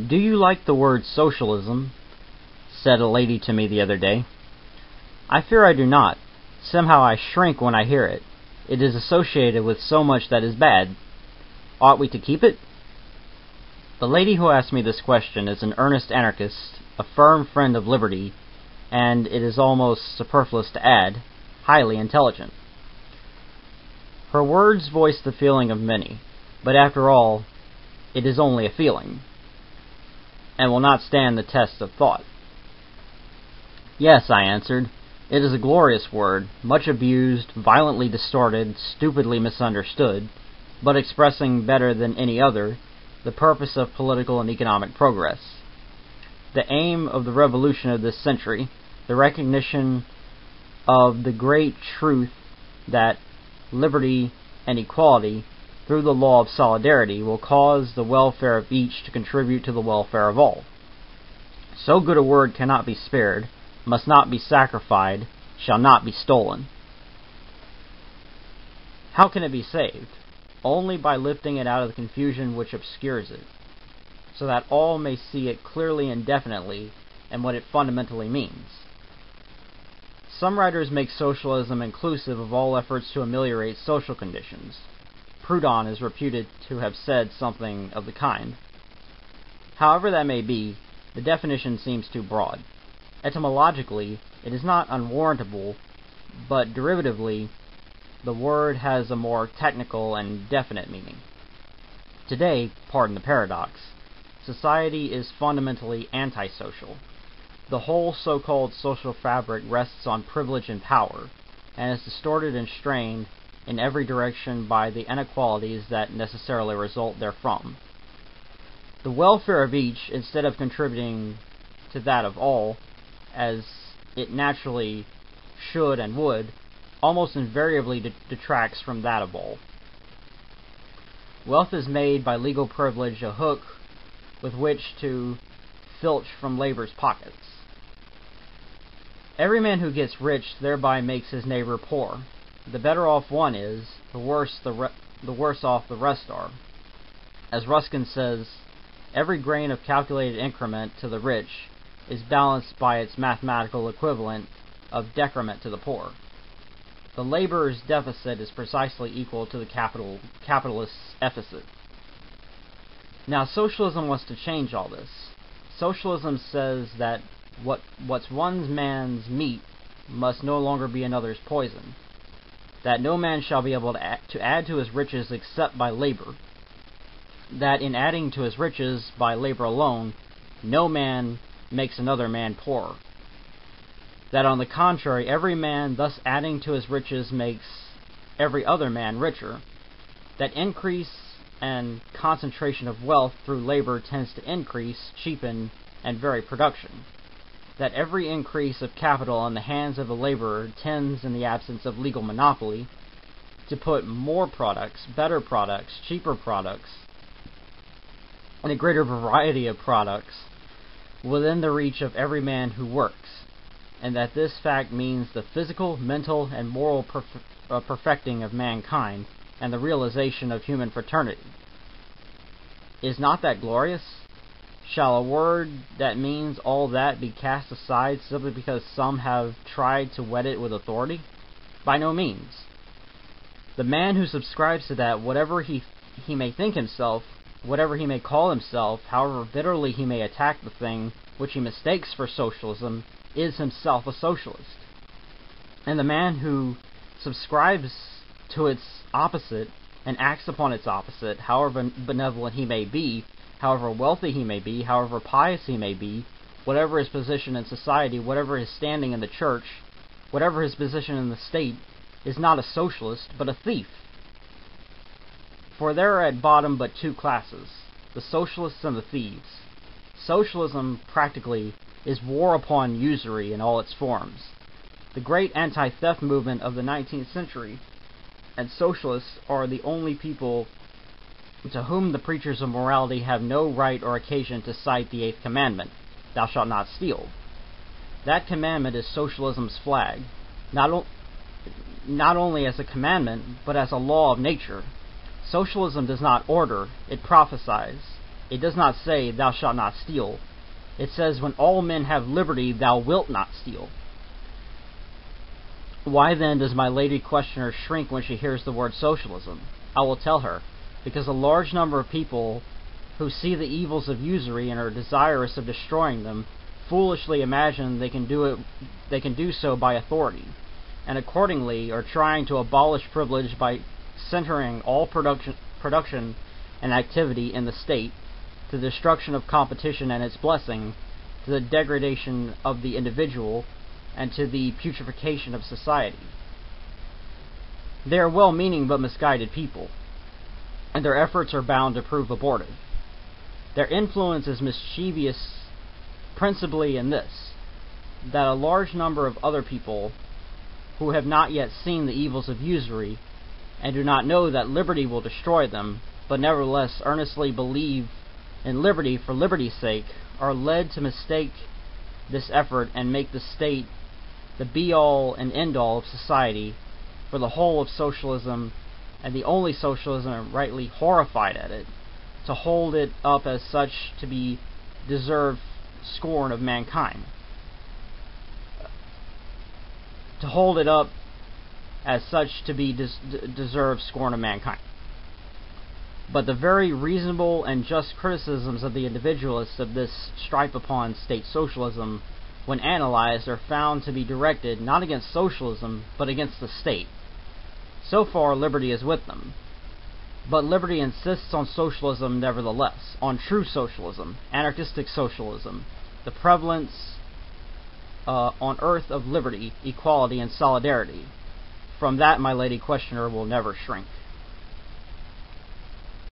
"Do you like the word socialism?" said a lady to me the other day. "I fear I do not. Somehow I shrink when I hear it. It is associated with so much that is bad. Ought we to keep it?" The lady who asked me this question is an earnest anarchist, a firm friend of liberty, and it is almost superfluous to add, highly intelligent. Her words voice the feeling of many, but after all, it is only a feeling, and will not stand the test of thought. "Yes," I answered, "it is a glorious word, much abused, violently distorted, stupidly misunderstood, but expressing better than any other the purpose of political and economic progress. The aim of the revolution of this century, the recognition of the great truth that liberty and equality through the law of solidarity will cause the welfare of each to contribute to the welfare of all. So good a word cannot be spared, must not be sacrificed, shall not be stolen. How can it be saved? Only by lifting it out of the confusion which obscures it, so that all may see it clearly and definitely and what it fundamentally means. Some writers make socialism inclusive of all efforts to ameliorate social conditions. Proudhon is reputed to have said something of the kind. However that may be, the definition seems too broad. Etymologically, it is not unwarrantable, but derivatively, the word has a more technical and definite meaning. Today, pardon the paradox, society is fundamentally antisocial. The whole so-called social fabric rests on privilege and power, and is distorted and strained in every direction by the inequalities that necessarily result therefrom. The welfare of each, instead of contributing to that of all, as it naturally should and would, almost invariably detracts from that of all. Wealth is made by legal privilege a hook with which to filch from labor's pockets. Every man who gets rich thereby makes his neighbor poor. The better off one is, the worse off the rest are. As Ruskin says, every grain of calculated increment to the rich is balanced by its mathematical equivalent of decrement to the poor. The laborer's deficit is precisely equal to the capitalist's deficit. Now, socialism wants to change all this. Socialism says that what's one man's meat must no longer be another's poison, that no man shall be able to add to his riches except by labor, that in adding to his riches by labor alone, no man makes another man poorer, that on the contrary, every man thus adding to his riches makes every other man richer, that increase and concentration of wealth through labor tends to increase, cheapen, and vary production, that every increase of capital in the hands of a laborer tends, in the absence of legal monopoly, to put more products, better products, cheaper products, and a greater variety of products within the reach of every man who works, and that this fact means the physical, mental, and moral perfecting of mankind and the realization of human fraternity. Is not that glorious? Shall a word that means all that be cast aside simply because some have tried to wet it with authority? By no means. The man who subscribes to that, whatever he may think himself, whatever he may call himself, however bitterly he may attack the thing which he mistakes for socialism, is himself a socialist. And the man who subscribes to its opposite and acts upon its opposite, however benevolent he may be, however wealthy he may be, however pious he may be, whatever his position in society, whatever his standing in the church, whatever his position in the state, is not a socialist, but a thief. For there are at bottom but two classes, the socialists and the thieves. Socialism, practically, is war upon usury in all its forms. The great anti-theft movement of the 19th century, and socialists are the only people to whom the preachers of morality have no right or occasion to cite the 8th commandment, thou shalt not steal. That commandment is socialism's flag, not only as a commandment, but as a law of nature. Socialism does not order, it prophesies. It does not say, "Thou shalt not steal." It says, "When all men have liberty, thou wilt not steal." Why then does my lady questioner shrink when she hears the word socialism? I will tell her, because a large number of people who see the evils of usury and are desirous of destroying them foolishly imagine they can do so by authority, and accordingly are trying to abolish privilege by centering all production and activity in the state, to the destruction of competition and its blessing, to the degradation of the individual, and to the putrefaction of society. They are well-meaning but misguided people, and their efforts are bound to prove abortive. Their influence is mischievous principally in this, that a large number of other people who have not yet seen the evils of usury, and do not know that liberty will destroy them, but nevertheless earnestly believe in liberty for liberty's sake, are led to mistake this effort and make the state the be-all and end-all of society for the whole of socialism, and the only socialism, and rightly horrified at it, to hold it up as such to be deserved scorn of mankind. To hold it up as such to be deserved scorn of mankind. But the very reasonable and just criticisms of the individualists of this stripe upon state socialism, when analyzed, are found to be directed not against socialism, but against the state. So far, liberty is with them. But liberty insists on socialism nevertheless, on true socialism, anarchistic socialism, the prevalence on earth of liberty, equality, and solidarity. From that my lady questioner will never shrink.